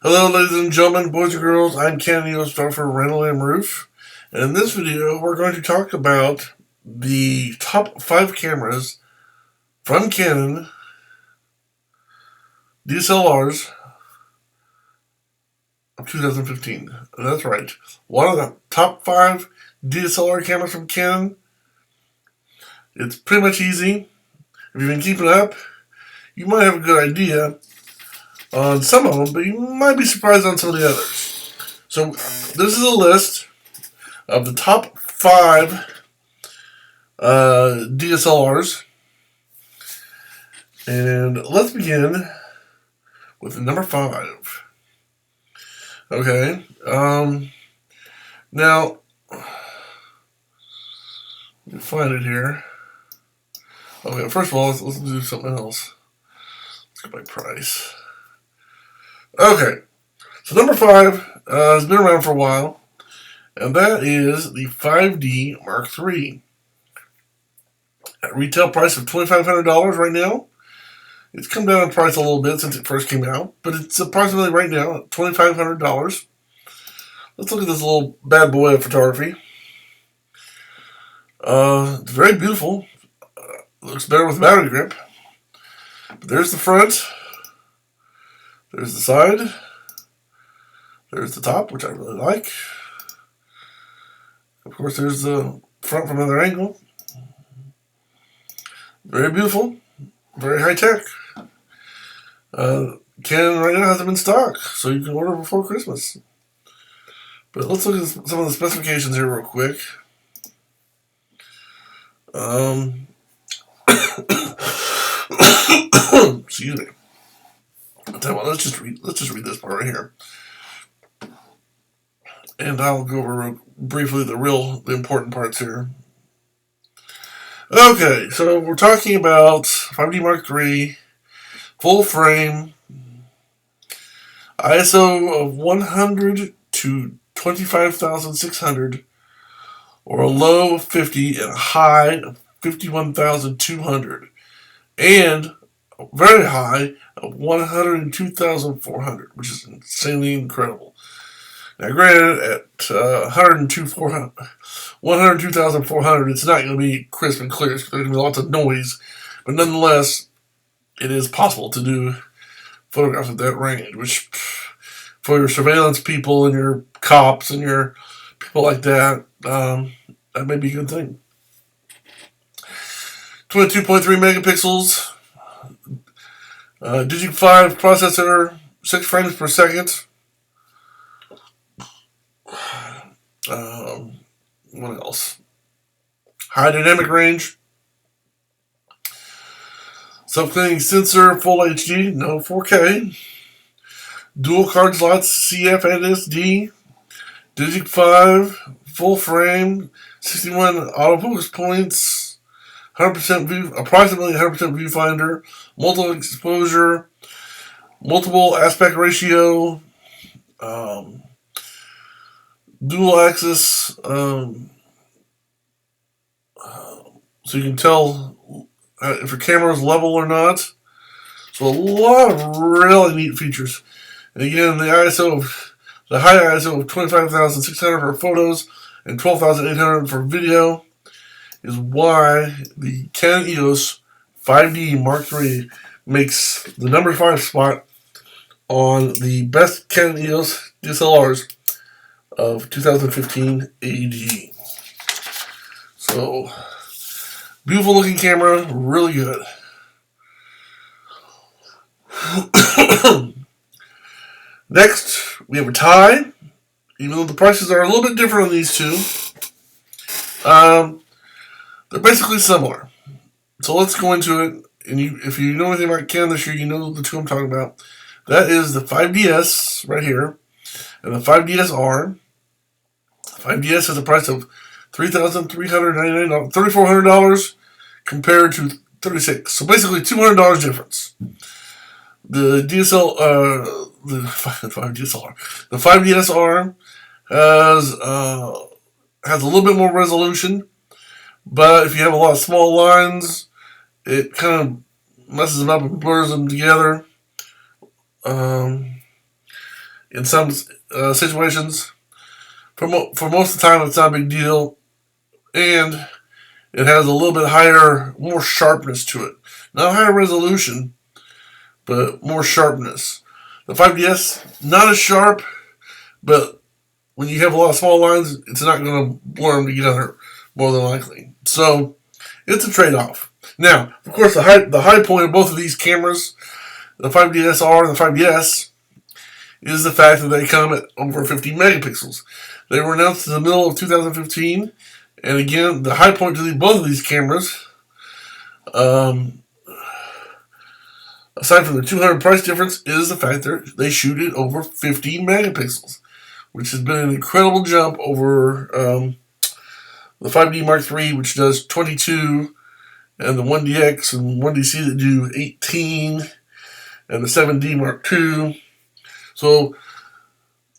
Hello, ladies and gentlemen, boys and girls. I'm Canon EOS D.S.L.R for RandallMRueff, and in this video, we're going to talk about the top 5 cameras from Canon DSLRs of 2015. And that's right, one of the top 5 DSLR cameras from Canon. It's pretty much easy. If you've been keeping up, you might have a good idea on some of them, but you might be surprised on some of the others. So this is a list of the top 5 DSLRs, and let's begin with number 5. Okay, now let me find it here. Okay, first of all, let's do something else. Let's go by price. Okay, so number 5 has been around for a while, and that is the 5D Mark III. At retail price of $2,500 right now. It's come down in price a little bit since it first came out, but it's approximately right now at $2,500. Let's look at this little bad boy of photography. It's very beautiful. Looks better with battery grip. But there's the front. There's the side. There's the top, which I really like. Of course, there's the front from another angle. Very beautiful. Very high tech. Canon right now has them in stock, so you can order before Christmas. But let's look at some of the specifications here real quick. Excuse me. I'll tell you what, let's just read this part right here, and I'll go over briefly the important parts here. Okay, so we're talking about 5D Mark III, full frame, ISO of 100 to 25,600, or a low of 50 and a high of 51,200, and a very high of 102,400, which is insanely incredible. Now, granted, at 102,400, it's not going to be crisp and clear. There's going to be lots of noise, but nonetheless, it is possible to do photographs at that range, which, for your surveillance people and your cops and your people like that, that may be a good thing. 22.3 megapixels, Digic 5 processor, 6 frames per second. What else? High dynamic range. Self-cleaning sensor, full HD, no 4K. Dual card slots, CF and SD. Digic 5, full frame, 61 autofocus points, 100% view, approximately 100% viewfinder, multiple exposure, multiple aspect ratio, dual axis, so you can tell if your camera is level or not. So a lot of really neat features. And again, the high ISO of 25,600 for photos and 12,800 for video is why the Canon EOS 5D Mark III makes the number 5 spot on the best Canon EOS DSLRs of 2015 AD. So, beautiful looking camera, really good. Next, we have a tie. Even though the prices are a little bit different on these two, they're basically similar. So let's go into it. And if you know anything about Canon this year, you know the two I'm talking about. That is the 5DS right here, and the 5DS-R. 5DS has a price of $3,400 compared to $36. So basically $200 difference. The the 5DS-R has a little bit more resolution, but if you have a lot of small lines, it kind of messes them up and blurs them together. in some situations. For most of the time, it's not a big deal, and it has a little bit higher, more sharpness to it. Not higher resolution, but more sharpness. The 5DS, not as sharp, but when you have a lot of small lines, it's not going to blur them together, more than likely. So, it's a trade-off. Now, of course, the high point of both of these cameras, the 5DS.R and the 5DS, is the fact that they come at over 50 megapixels. They were announced in the middle of 2015, and again, the high point to both of these cameras, aside from the $200 price difference, is the fact that they shoot at over 50 megapixels, which has been an incredible jump over the 5D Mark III, which does 22, and the 1DX and 1DC that do 18, and the 7D Mark II. So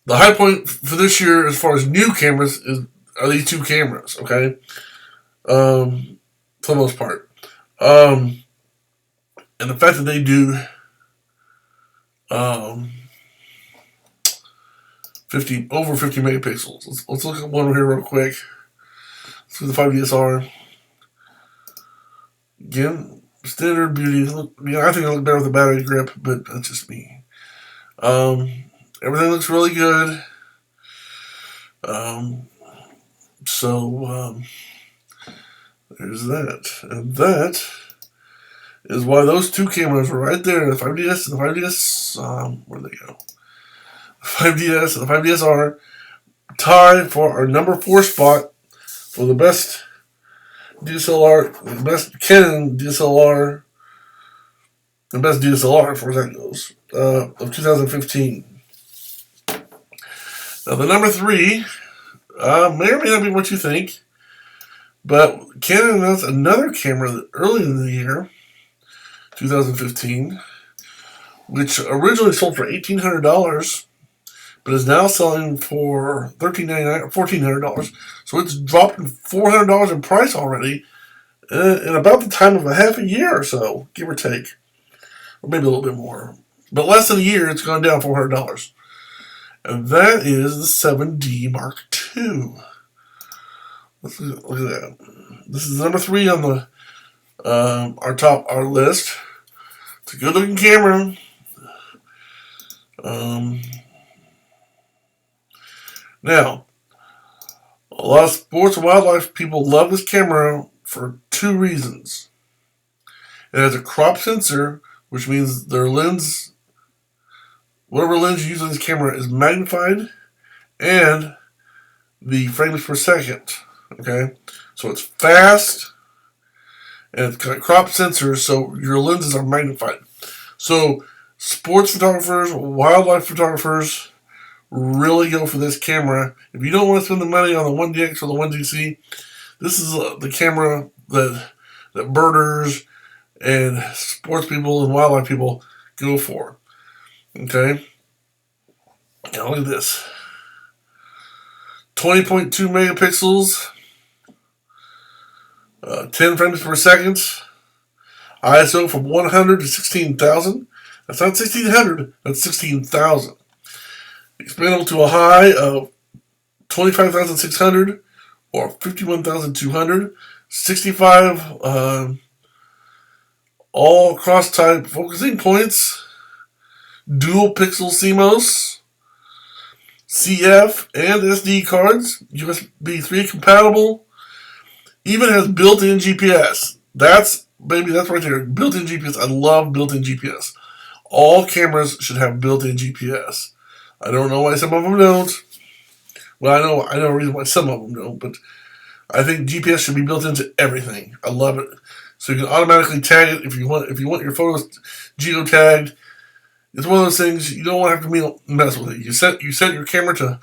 the high point for this year, as far as new cameras, are these two cameras. Okay, for the most part, and the fact that they do 50 over 50 megapixels. Let's look at one here real quick. Let's do the 5DS.R. Again, standard beauty. I think it looks better with a battery grip, but that's just me. Everything looks really good. So there's that. And that is why those two cameras were right there. The 5DS and the 5DS, where'd they go? The 5DS and the 5DS.R tie for our number 4 spot for the best DSLR, the best Canon DSLR, the best DSLR, as far as that goes, of 2015. Now, the number 3 may or may not be what you think, but Canon announced another camera early in the year, 2015, which originally sold for $1,800, but is now selling for $1,399 or $1,400. So it's dropped $400 in price already in about the time of a half a year or so, give or take. Or maybe a little bit more. But less than a year, it's gone down $400. And that is the 7D Mark II. Look at that. This is number 3 on the our list. It's a good looking camera. Now, a lot of sports and wildlife people love this camera for 2 reasons. It has a crop sensor, which means their lens, whatever lens you use on this camera, is magnified, and the frames per second. Okay, so it's fast, and it's got crop sensors, so your lenses are magnified. So sports photographers, wildlife photographers really go for this camera. If you don't want to spend the money on the 1DX or the 1DC, this is the camera that birders and sports people and wildlife people go for. Okay? Now look at this. 20.2 megapixels, 10 frames per second, ISO from 100 to 16,000. That's not 1600, that's 16,000. Expandable to a high of 25,600 or 51,200. 65 all cross-type focusing points. Dual pixel CMOS. CF and SD cards. USB 3 compatible. Even has built-in GPS. That's right there. Built-in GPS. I love built-in GPS. All cameras should have built-in GPS. I don't know why some of them don't. Well, I know a reason why some of them don't, but I think GPS should be built into everything. I love it. So you can automatically tag it if you want your photos geotagged. It's one of those things you don't want to have to mess with it. You set your camera to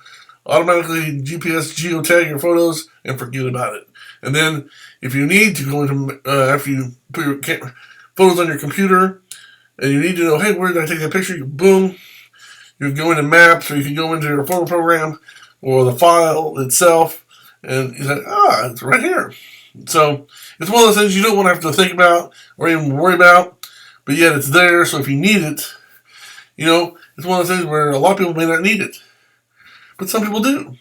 automatically GPS geotag your photos and forget about it. And then if you need to go into after you put your photos on your computer and you need to know, hey, where did I take that picture? Boom. You can go into Maps, or you can go into your photo program or the file itself, and you say, it's right here. So it's one of those things you don't want to have to think about or even worry about, but yet it's there. So if you need it, You know, it's one of those things where a lot of people may not need it, but some people do.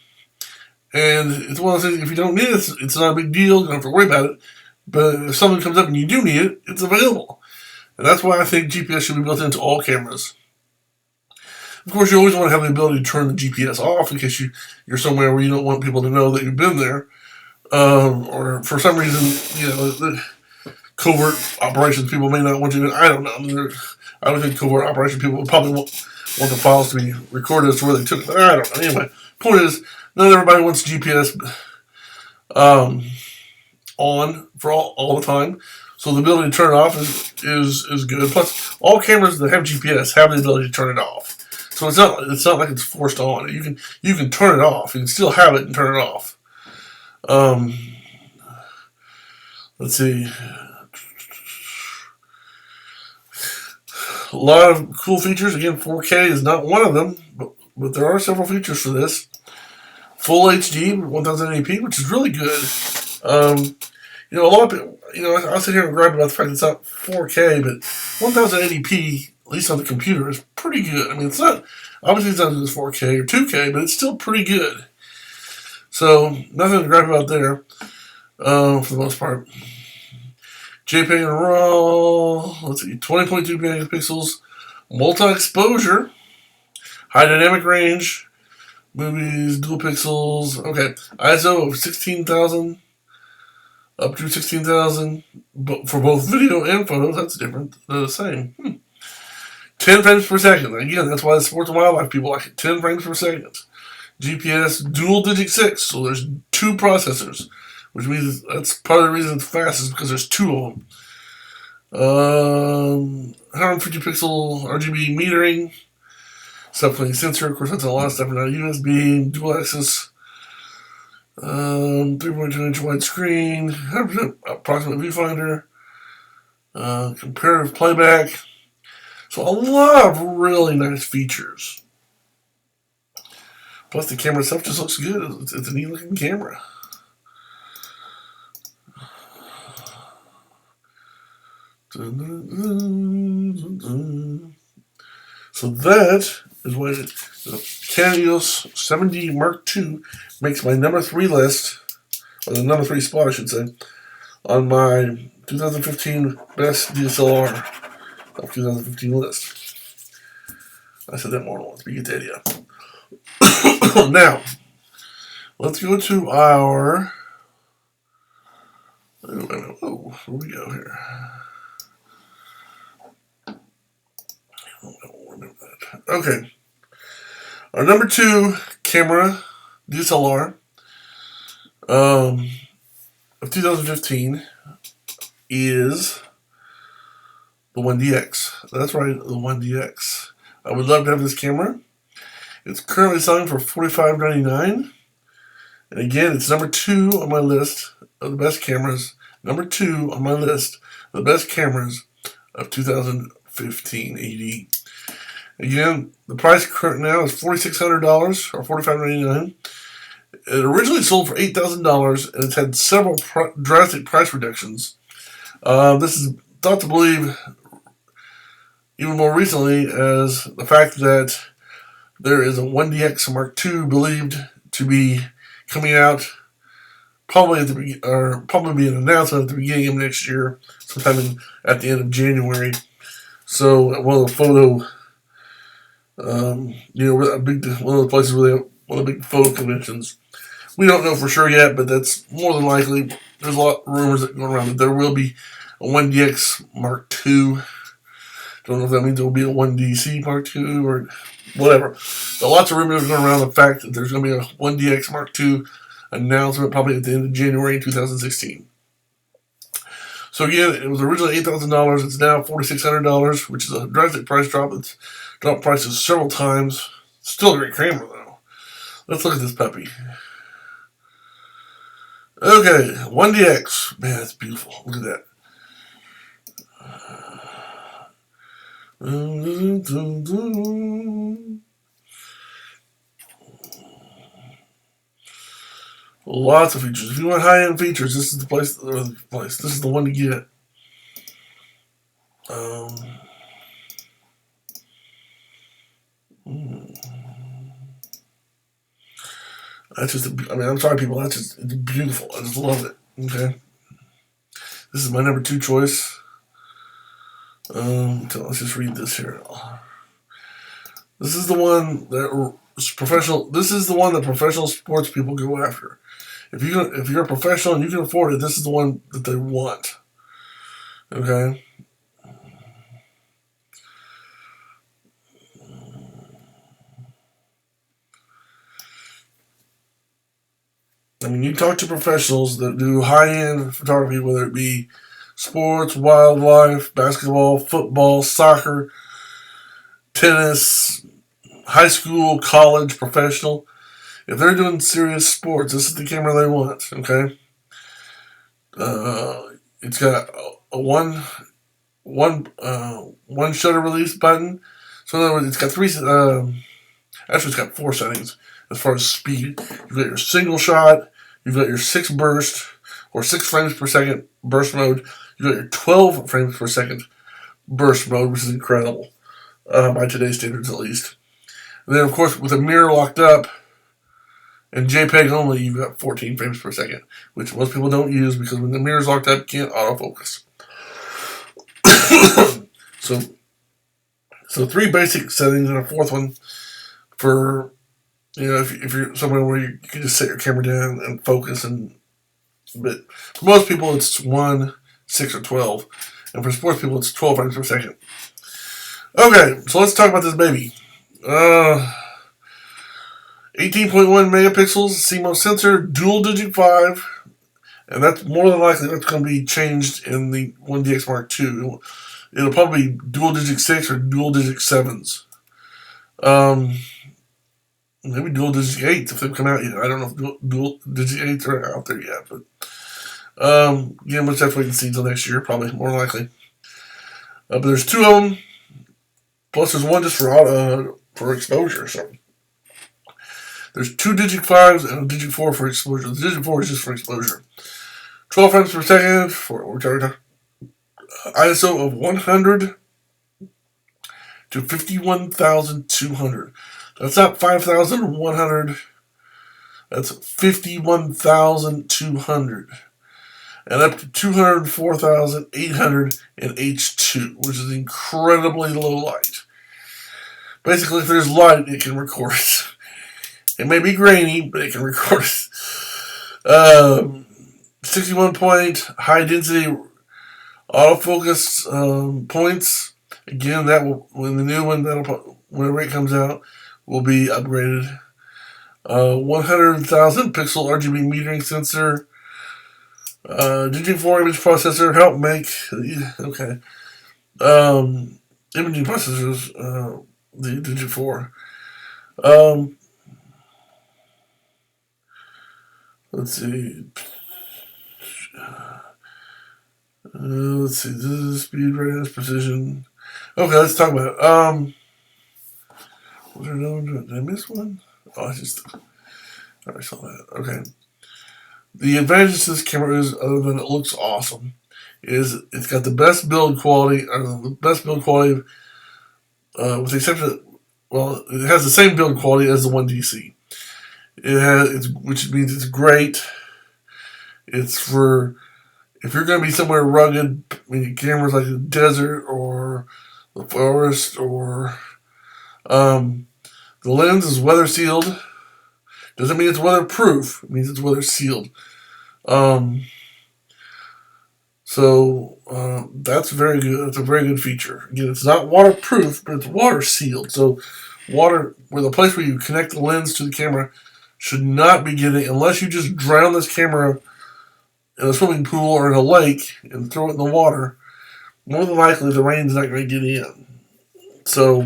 And it's one of those things, if you don't need it, it's not a big deal. You don't have to worry about it. But if something comes up and you do need it, it's available. And that's why I think GPS should be built into all cameras. Of course, you always want to have the ability to turn the GPS off in case you're somewhere where you don't want people to know that you've been there. Or for some reason, the covert operations people may not want you to. I don't know. I don't think covert operation people would probably want the files to be recorded as to where they took it. I don't know. Anyway, point is, not everybody wants GPS on for all the time. So the ability to turn it off is good. Plus, all cameras that have GPS have the ability to turn it off. So it's not like it's forced on. You can turn it off. You can still have it and turn it off. Let's see. A lot of cool features. Again, 4K is not one of them, but there are several features for this. Full HD, 1080p, which is really good. A lot of people, I'll sit here and gripe about the fact that it's not 4K, but 1080p, at least on the computer, is pretty good. I mean, it's not, obviously it's not as 4K or 2K, but it's still pretty good. So, nothing to gripe about there, for the most part. JPEG and RAW, let's see, 20.2 megapixels, multi-exposure, high dynamic range, movies, dual pixels, okay, ISO of 16,000, up to 16,000, but for both video and photos, that's different, they're the same. 10 frames per second, again, that's why the sports and wildlife people like it, 10 frames per second. GPS dual digit 6, so there's 2 processors, which means that's part of the reason it's fast is because there's 2 of them. 150 pixel RGB metering, self-cleaning sensor, of course that's a lot of stuff now. USB, dual axis, 3.2 inch wide screen, 100% approximate viewfinder, comparative playback. So a lot of really nice features. Plus the camera itself just looks good. It's a neat looking camera. So that is why the Canon EOS 7D Mark II makes my number 3 list, or the number 3 spot I should say, on my 2015 best DSLR of 2015 list. I said that more than once, but you get the idea. Now, let's go to our... Oh, where we go here? Okay. Our number 2 camera, DSLR, of 2015 is the 1DX. That's right, the 1DX. I would love to have this camera. It's currently selling for $45.99. And again, it's number 2 on my list of the best cameras. Number 2 on my list of the best cameras of 2015 AD. Again, the price current now is $4,600 or $45.99. It originally sold for $8,000 and it's had several drastic price reductions. This is thought to believe even more recently as the fact that there is a 1DX Mark II believed to be coming out probably be an announcement at the beginning of next year, sometime at the end of January. So one of the photo, one of the places where they have one of the big photo conventions. We don't know for sure yet, but that's more than likely. There's a lot of rumors that go around that there will be a 1DX Mark II. Don't know if that means there will be a 1DC Mark II or whatever. But lots of rumors going around the fact that there's going to be a 1DX Mark II announcement probably at the end of January 2016. So again, it was originally $8,000. It's now $4,600, which is a drastic price drop. It's dropped prices several times. Still a great camera, though. Let's look at this puppy. Okay, 1DX. Man, that's beautiful. Look at that. Lots of features. If you want high-end features, this is the place. This is the one to get. That's just, I mean, I'm sorry, people. That's just, it's beautiful. I just love it. Okay. This is my number 2 choice. So let's just read this here. This is the one that professional. This is the one that professional sports people go after. If you're a professional and you can afford it, this is the one that they want. Okay. I mean, you talk to professionals that do high-end photography, whether it be sports, wildlife, basketball, football, soccer, tennis, high school, college, professional. If they're doing serious sports, this is the camera they want. Okay. It's got a one shutter release button. So in other words, it's got actually it's got 4 settings as far as speed. You've got your single shot, you've got your 6 burst or 6 frames per second burst mode, you've got your 12 frames per second burst mode, which is incredible by today's standards at least. And then of course with the mirror locked up and JPEG only, you've got 14 frames per second, which most people don't use because when the mirror's locked up, you can't autofocus. So 3 basic settings and a 4th one for, if you're somewhere where you can just set your camera down and focus. But for most people, it's 1, 6, or 12. And for sports people, it's 12 frames per second. Okay, so let's talk about this baby. 18.1 megapixels, CMOS sensor, dual digit 5. And that's more than likely that's going to be changed in the 1DX Mark II. It'll probably be dual digit 6 or dual digit 7s. Maybe dual digit 8s if they've come out yet. I don't know if dual digit 8s are out there yet. But again, we'll just have to wait and see until next year, probably, more likely. But there's 2 of them. Plus there's one just for exposure. So there's 2 digit 5s and a digit 4 for exposure. The digit 4 is just for exposure. 12 frames per second for ISO of 100 to 51,200. That's not 5,100. That's 51,200. And up to 204,800 in H2, which is incredibly low light. Basically, if there's light, it can record it. It may be grainy, but it can record it. 61 point high density autofocus points. Again, that will, when the new one, whenever it comes out, will be upgraded. 100,000 pixel RGB metering sensor. Digit 4 image processor. Help make, okay. Imaging processors, the Digit 4. Let's see. Let's see. This is speed, readiness, precision. Okay, let's talk about it. Was there another one? Did I miss one? Oh, I saw that. Okay. The advantage to this camera is, other than it looks awesome, is it's got the best build quality, with the exception of, well, it has the same build quality as the 1DC. Which means it's great. It's for, if you're going to be somewhere rugged, I mean, cameras like the desert or the forest, or the lens is weather sealed. Doesn't mean it's weatherproof. It means it's weather sealed. That's very good. That's a very good feature. Again, it's not waterproof, but it's water sealed. So water, where the place where you connect the lens to the camera should not be getting, unless you just drown this camera in a swimming pool or in a lake and throw it in the water, more than likely the rain's not going to get in. So,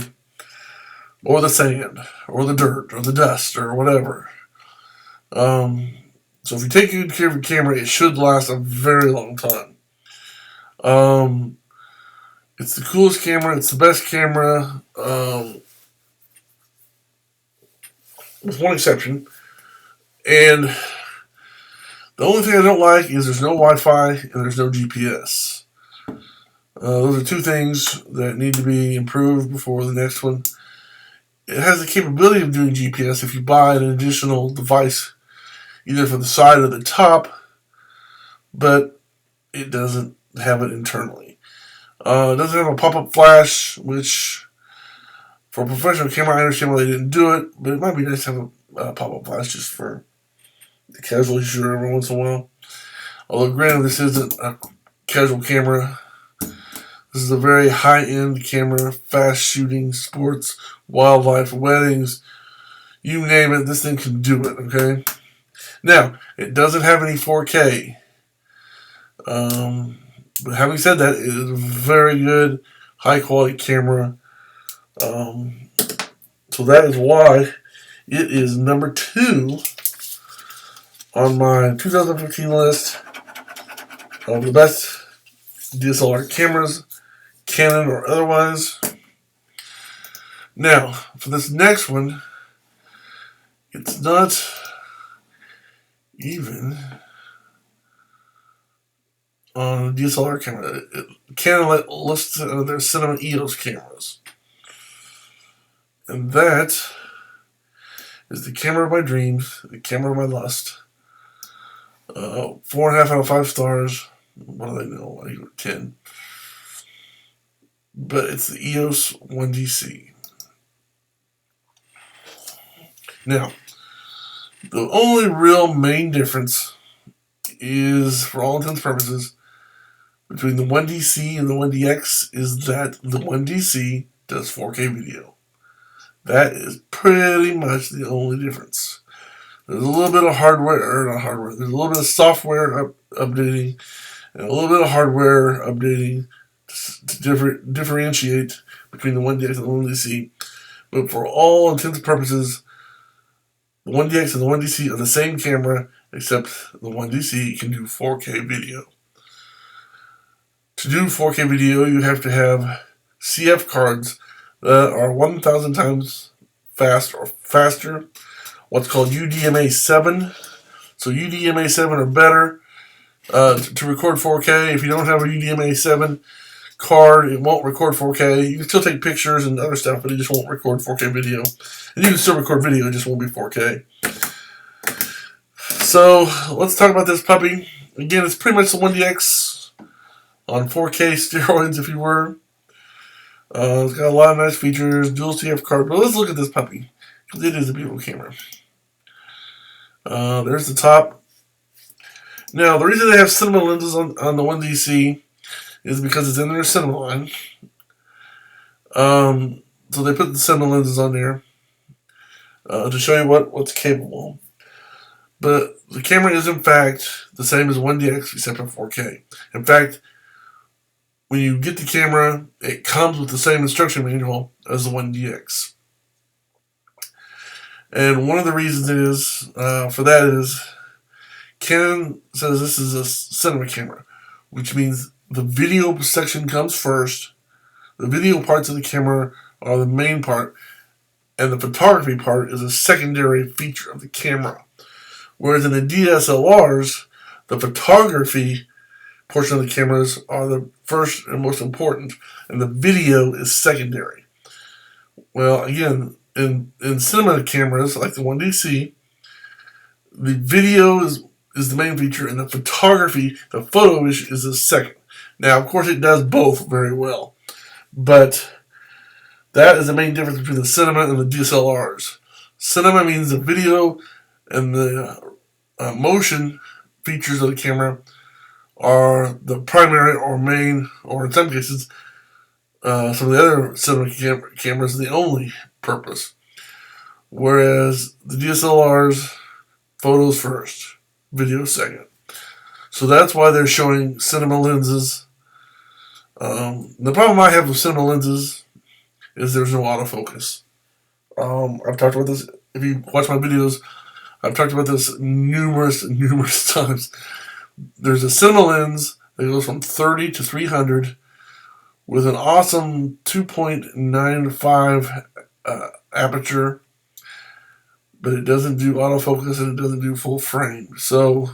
or the sand, or the dirt, or the dust, or whatever. So if you take good care of your camera, it should last a very long time. It's the coolest camera. It's the best camera. With one exception. And the only thing I don't like is there's no Wi-Fi and there's no GPS. Those are 2 things that need to be improved before the next one. It has the capability of doing GPS if you buy an additional device either for the side or the top, but it doesn't have it internally. It doesn't have a pop-up flash, which for a professional camera, I understand why they didn't do it, but it might be nice to have a pop-up flash just for the casual shooter every once in a while. Although, granted, this isn't a casual camera. This is a very high-end camera, fast shooting, sports, wildlife, weddings, you name it, this thing can do it, okay? Now, it doesn't have any 4K. But having said that, it is a very good, high-quality camera. So that is why it is number 2 on my 2015 list of the best DSLR cameras, Canon or otherwise. Now, for this next one, it's not even on a DSLR camera. Canon lists their Cinema EOS cameras. And that is the camera of my dreams, the camera of my lust. 4.5 out of 5 stars. What do they know? I give it 10. But it's the EOS 1DC. Now, the only real main difference is, for all intents and purposes, between the 1DC and the 1DX is that the 1DC does 4K video. That is pretty much the only difference. There's a little bit of hardware, or not hardware, there's a little bit of software updating and a little bit of hardware updating to differentiate between the 1DX and the 1DC. But for all intents and purposes, the 1DX and the 1DC are the same camera, except the 1DC can do 4K video. To do 4K video, you have to have CF cards that are 1,000 times faster, what's called UDMA 7. So UDMA 7 or better to record 4K. If you don't have a UDMA 7 card, it won't record 4K. You can still take pictures and other stuff, but it just won't record 4K video. And you can still record video, it just won't be 4K. So, let's talk about this puppy. Again, it's pretty much the 1DX on 4K steroids, if you were. It's got a lot of nice features, dual CF card, but let's look at this puppy, because it is a beautiful camera. There's the top. Now, the reason they have cinema lenses on the 1DC is because it's in their cinema line. So they put the cinema lenses on there to show you what's capable. But the camera is, in fact, the same as 1DX, except for 4K. In fact, when you get the camera, it comes with the same instruction manual as the 1DX. And one of the reasons for that is Canon says this is a cinema camera, which means the video section comes first. The video parts of the camera are the main part, and the photography part is a secondary feature of the camera. Whereas in the DSLRs, the photography portion of the cameras are the first and most important, and the video is secondary. Well, again, in cinema cameras like the 1DC, the video is the main feature, and the photography, the photo is the second. Now, of course, it does both very well, but that is the main difference between the cinema and the DSLRs. Cinema means the video and the motion features of the camera are the primary or main, or in some cases, some of the other cinema cameras are the only purpose. Whereas the DSLRs, photos first, video second. So that's why they're showing cinema lenses. The problem I have with cinema lenses is there's no autofocus. I've talked about this. If you watch my videos, I've talked about this numerous times. There's a cinema lens that goes from 30 to 300 with an awesome 2.95 aperture, but it doesn't do autofocus and it doesn't do full frame. So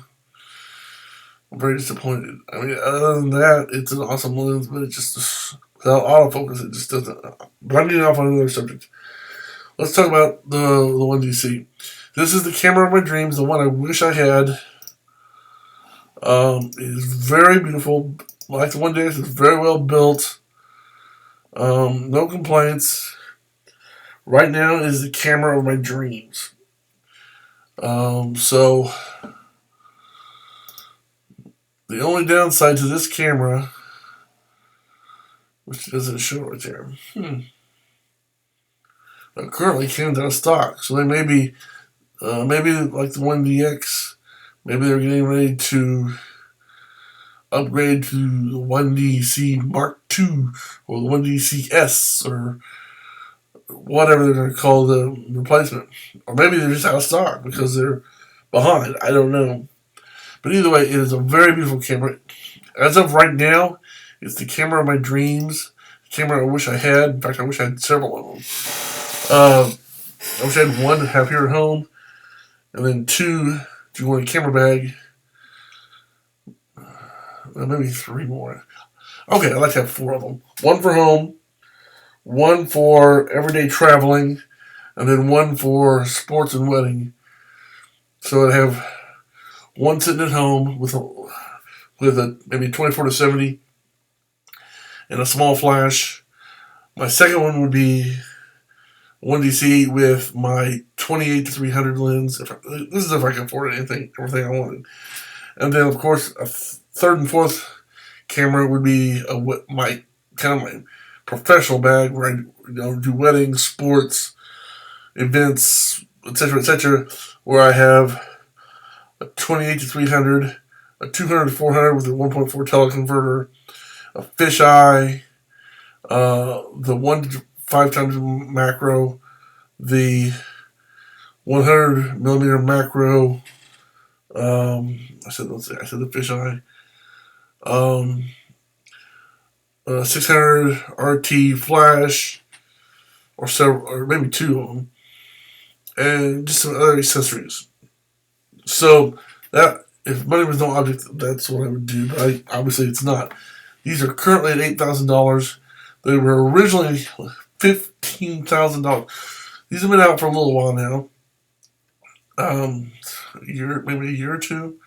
I'm very disappointed. I mean, other than that, it's an awesome lens, but it just, without autofocus, it just doesn't. But I'm getting off on another subject. Let's talk about the 1DC. This is the camera of my dreams, the one I wish I had. It is very beautiful. Like the 1DS, it's very well built. No complaints. Right now is the camera of my dreams. So the only downside to this camera, which doesn't show right there, currently Canon's out of stock. So they may be, maybe like the 1DX, maybe they're getting ready to upgrade to the 1DC Mark II or the 1DC-S or whatever they're going to call the replacement. Or maybe they're just out of stock because they're behind. I don't know. But either way, it is a very beautiful camera. As of right now, it's the camera of my dreams. The camera I wish I had. In fact, I wish I had several of them. I wish I had one to have here at home. And then two to go in a camera bag. Maybe three more. Okay, I'd like to have four of them. One for home, one for everyday traveling, and then one for sports and wedding. So I'd have one sitting at home with a maybe 24-70 and a small flash. My second one would be 1DC with my 28-300 lens. This is if I can afford everything I wanted. And then, of course, a third and fourth camera would be my professional bag where I do weddings, sports, events, etc., where I have a 28-300, a 200-400 with a 1.4 teleconverter, a fisheye, the 1 to 5 times macro, the 100 millimeter macro. I said the fisheye. 600 RT flash, or several, or maybe two of them, and just some other accessories. So that, if money was no object, that's what I would do. But obviously it's not. These are currently at $8,000. They were originally $15,000. These have been out for a little while now. Maybe a year or two.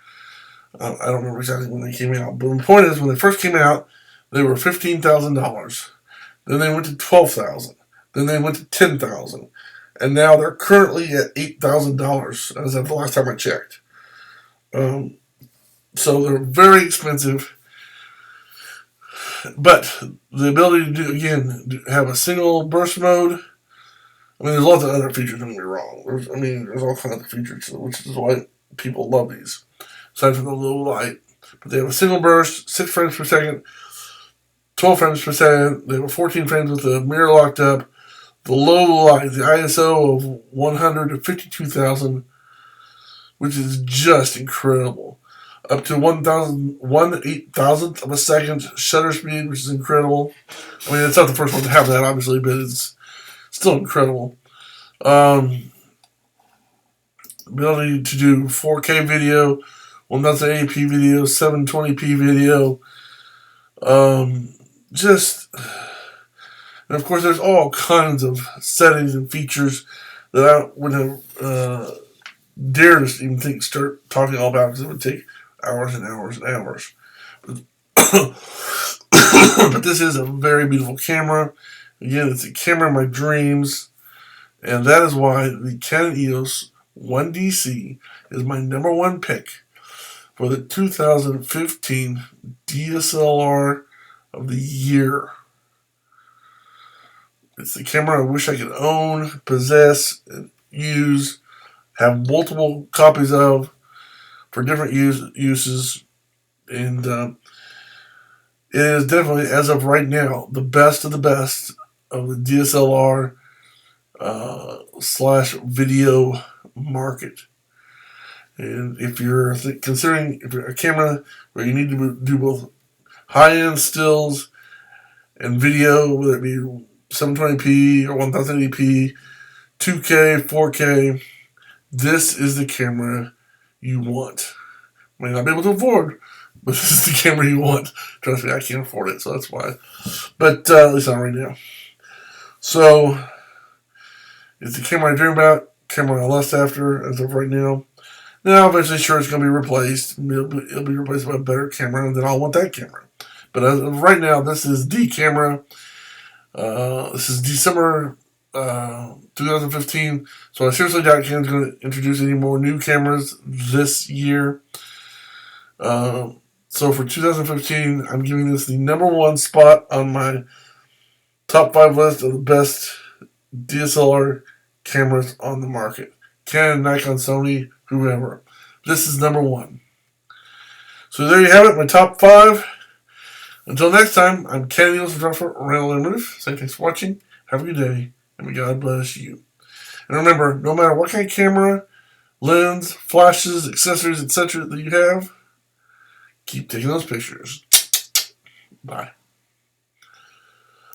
I don't remember exactly when they came out. But the point is, when they first came out, they were $15,000. Then they went to $12,000. Then they went to $10,000. And now they're currently at $8,000 as of the last time I checked. So they're very expensive. But the ability to have a single burst mode. I mean, there's lots of other features, don't get me wrong. There's all kinds of features, which is why people love these. Aside from the low light. But they have a single burst, 6 frames per second, 12 frames per second. They have 14 frames with the mirror locked up. The low light, the ISO of 100 to 52,000, which is just incredible. Up to 1/8,000th of a second shutter speed, which is incredible. I mean, it's not the first one to have that, obviously, but it's still incredible. Ability to do 4K video, 1080p video, 720p video. And of course, there's all kinds of settings and features that I wouldn't have dared to even start talking all about, because it would take hours and hours and hours. But this is a very beautiful camera. Again, it's a camera of my dreams, and that is why the Canon EOS 1DC is my #1 pick for the 2015 DSLR of the year. It's the camera I wish I could own, possess, and use, have multiple copies of for different uses, and it is definitely, as of right now, the best of the best of the DSLR / video market. And if you're considering a camera where you need to do both high-end stills and video, whether it be 720p or 1080p, 2K, 4K, this is the camera you want. May not be able to afford, but this is the camera you want. Trust me, I can't afford it, so that's why. But at least not right now. So it's the camera I dream about. camera I lust after as of right now. Now, eventually, sure, it's going to be replaced. It'll be replaced by a better camera, and then I'll want that camera. But as of right now, this is the camera. This is December 2015. So I seriously doubt Canon's going to introduce any more new cameras this year. So for 2015, I'm giving this the #1 spot on my top 5 list of the best DSLR cameras on the market. Canon, Nikon, Sony, whoever. This is #1. So there you have it, my top 5. Until next time, I'm Canon EOS photographer RandallMRueff. Saying thanks for watching. Have a good day, and may God bless you. And remember, no matter what kind of camera, lens, flashes, accessories, etc. that you have, keep taking those pictures. Bye.